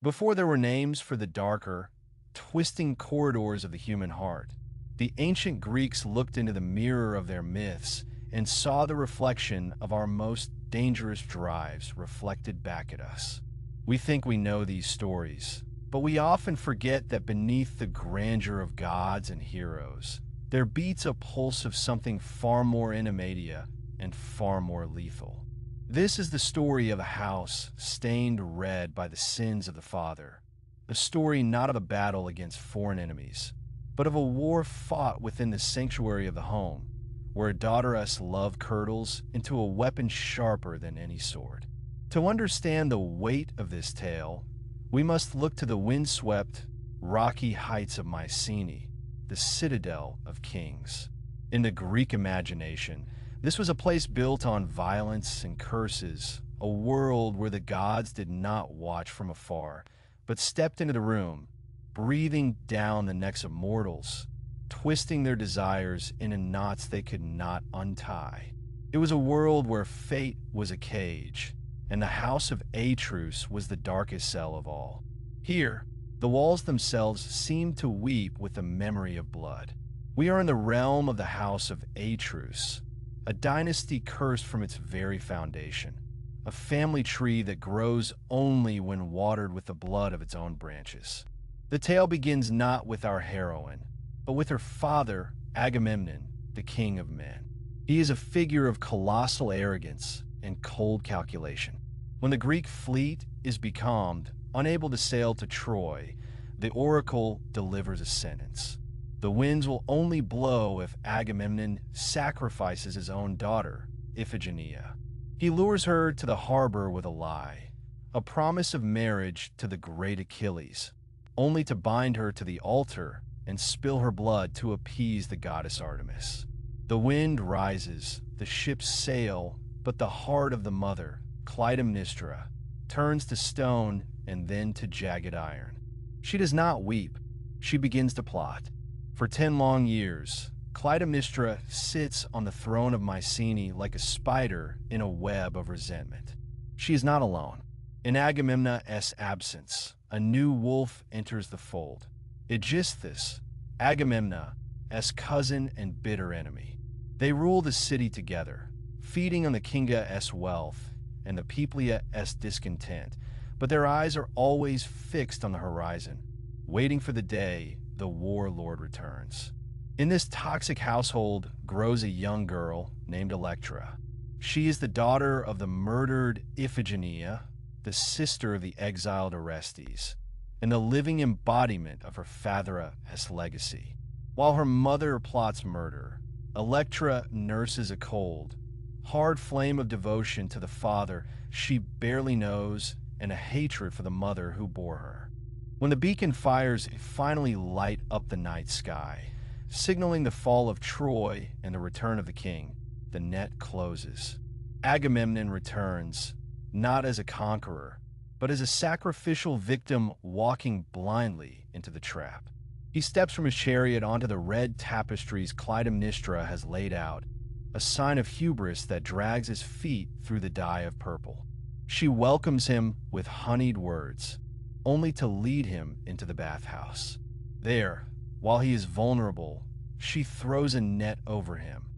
Before there were names for the darker, twisting corridors of the human heart, the ancient Greeks looked into the mirror of their myths and saw the reflection of our most dangerous drives reflected back at us. We think we know these stories, but we often forget that beneath the grandeur of gods and heroes, there beats a pulse of something far more animatia and far more lethal. This is the story of a house stained red by the sins of the father, a story not of a battle against foreign enemies, but of a war fought within the sanctuary of the home, where a daughteress love curdles into a weapon sharper than any sword. To understand the weight of this tale, we must look to the windswept, rocky heights of Mycenae, the citadel of kings. In the Greek imagination, this was a place built on violence and curses, a world where the gods did not watch from afar, but stepped into the room, breathing down the necks of mortals, twisting their desires into knots they could not untie. It was a world where fate was a cage, and the house of Electra was the darkest cell of all. Here, the walls themselves seemed to weep with the memory of blood. We are in the realm of the house of Electra, a dynasty cursed from its very foundation, a family tree that grows only when watered with the blood of its own branches. The tale begins not with our heroine, but with her father, Agamemnon, the king of men. He is a figure of colossal arrogance and cold calculation. When the Greek fleet is becalmed, unable to sail to Troy, the oracle delivers a sentence. The winds will only blow if Agamemnon sacrifices his own daughter, Iphigenia. He lures her to the harbor with a lie, a promise of marriage to the great Achilles, only to bind her to the altar and spill her blood to appease the goddess Artemis. The wind rises, the ships sail, but the heart of the mother, Clytemnestra, turns to stone and then to jagged iron. She does not weep. She begins to plot. For 10 long years, Clytemnestra sits on the throne of Mycenae like a spider in a web of resentment. She is not alone. In Agamemnon's absence, a new wolf enters the fold. Aegisthus, Agamemnon's cousin and bitter enemy. They rule the city together, feeding on the king's wealth and the people's discontent, but their eyes are always fixed on the horizon, waiting for the day the warlord returns. In this toxic household grows a young girl named Electra. She is the daughter of the murdered Iphigenia, the sister of the exiled Orestes, and the living embodiment of her father's legacy. While her mother plots murder, Electra nurses a cold, hard flame of devotion to the father she barely knows and a hatred for the mother who bore her. When the beacon fires finally light up the night sky, signaling the fall of Troy and the return of the king, the net closes. Agamemnon returns, not as a conqueror, but as a sacrificial victim walking blindly into the trap. He steps from his chariot onto the red tapestries Clytemnestra has laid out, a sign of hubris that drags his feet through the dye of purple. She welcomes him with honeyed words, only to lead him into the bathhouse. There, while he is vulnerable, she throws a net over him,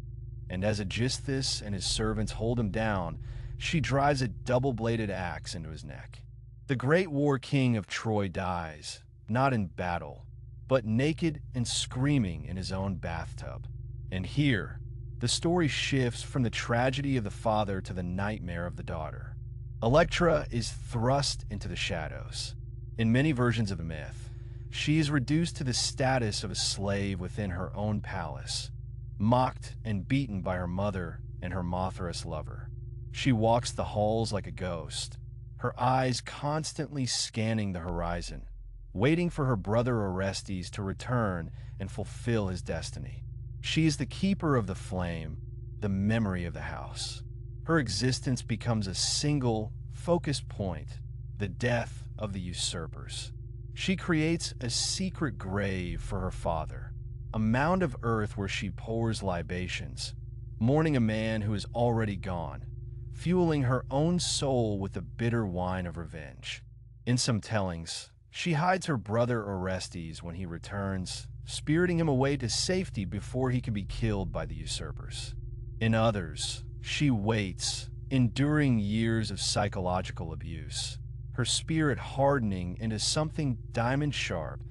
and as Aegisthus and his servants hold him down, she drives a double-bladed axe into his neck. The great war king of Troy dies, not in battle, but naked and screaming in his own bathtub. And here, the story shifts from the tragedy of the father to the nightmare of the daughter. Electra is thrust into the shadows. In many versions of the myth, she is reduced to the status of a slave within her own palace, mocked and beaten by her mother and her Mothras lover. She walks the halls like a ghost, her eyes constantly scanning the horizon, waiting for her brother Orestes to return and fulfill his destiny. She is the keeper of the flame, the memory of the house. Her existence becomes a single, focused point, the death of the usurpers. She creates a secret grave for her father, a mound of earth where she pours libations, mourning a man who is already gone, fueling her own soul with the bitter wine of revenge. In some tellings, she hides her brother Orestes when he returns, spiriting him away to safety before he can be killed by the usurpers. In others, she waits, enduring years of psychological abuse, her spirit hardening into something diamond-sharp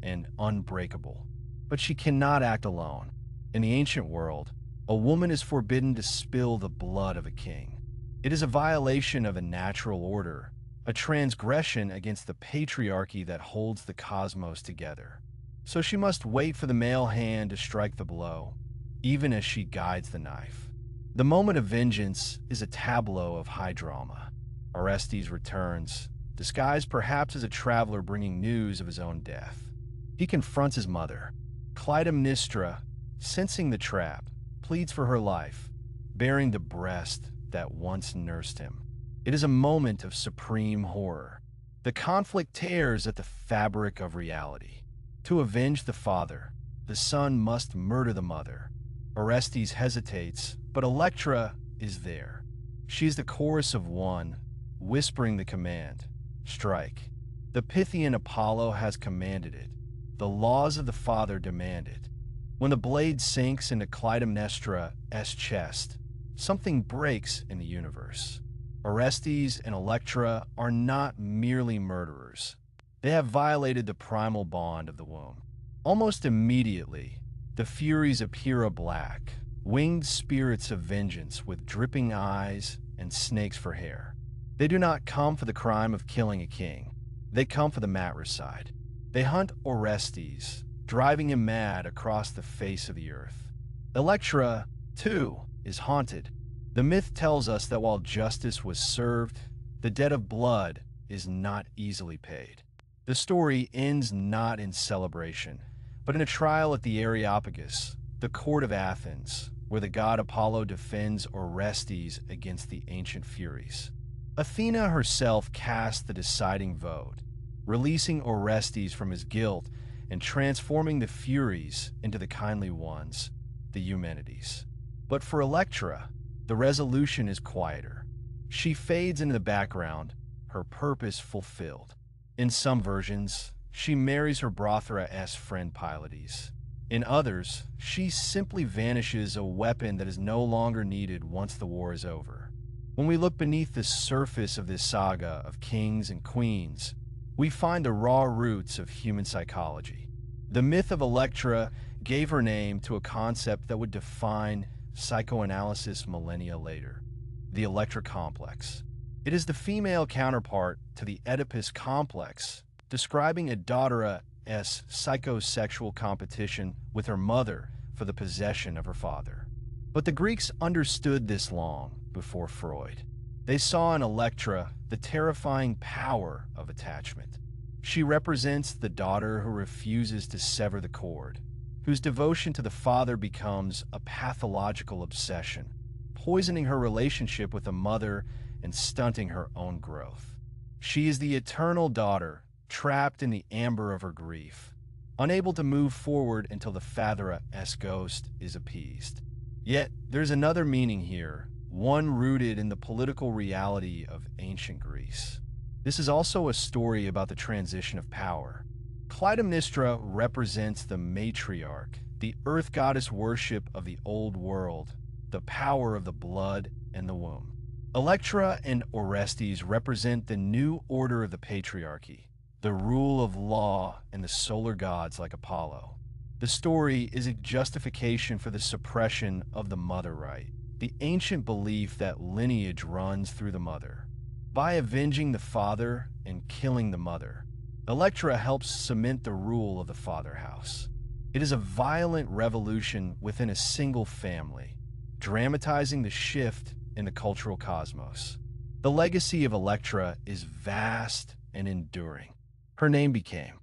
and unbreakable. But she cannot act alone. In the ancient world, a woman is forbidden to spill the blood of a king. It is a violation of a natural order, a transgression against the patriarchy that holds the cosmos together. So she must wait for the male hand to strike the blow, even as she guides the knife. The moment of vengeance is a tableau of high drama. Orestes returns, disguised perhaps as a traveler bringing news of his own death. He confronts his mother. Clytemnestra, sensing the trap, pleads for her life, bearing the breast that once nursed him. It is a moment of supreme horror. The conflict tears at the fabric of reality. To avenge the father, the son must murder the mother. Orestes hesitates, but Electra is there. She is the chorus of one, whispering the command, strike. The Pythian Apollo has commanded it. The laws of the father demand it. When the blade sinks into Clytemnestra's chest, something breaks in the universe. Orestes and Electra are not merely murderers. They have violated the primal bond of the womb. Almost immediately, the Furies appear black, winged spirits of vengeance with dripping eyes and snakes for hair. They do not come for the crime of killing a king. They come for the matricide. They hunt Orestes, driving him mad across the face of the earth. Electra, too, is haunted. The myth tells us that while justice was served, the debt of blood is not easily paid. The story ends not in celebration, but in a trial at the Areopagus, the court of Athens, where the god Apollo defends Orestes against the ancient Furies. Athena herself casts the deciding vote, releasing Orestes from his guilt and transforming the Furies into the kindly ones, the Eumenides. But for Electra, the resolution is quieter. She fades into the background, her purpose fulfilled. In some versions, she marries her Brothera-esque friend Pylades. In others, she simply vanishes, a weapon that is no longer needed once the war is over. When we look beneath the surface of this saga of kings and queens, we find the raw roots of human psychology. The myth of Electra gave her name to a concept that would define psychoanalysis millennia later, the Electra complex. It is the female counterpart to the Oedipus complex, describing a daughter-esque psychosexual competition with her mother for the possession of her father. But the Greeks understood this long before Freud. They saw in Electra the terrifying power of attachment. She represents the daughter who refuses to sever the cord, whose devotion to the father becomes a pathological obsession, poisoning her relationship with the mother and stunting her own growth. She is the eternal daughter, trapped in the amber of her grief, unable to move forward until the father-esque ghost is appeased. Yet, there's another meaning here, one rooted in the political reality of ancient Greece. This is also a story about the transition of power. Clytemnestra represents the matriarch, the earth goddess worship of the old world, the power of the blood and the womb. Electra and Orestes represent the new order of the patriarchy, the rule of law and the solar gods like Apollo. The story is a justification for the suppression of the mother right, the ancient belief that lineage runs through the mother. By avenging the father and killing the mother, Electra helps cement the rule of the father house. It is a violent revolution within a single family, dramatizing the shift in the cultural cosmos. The legacy of Electra is vast and enduring. Her name became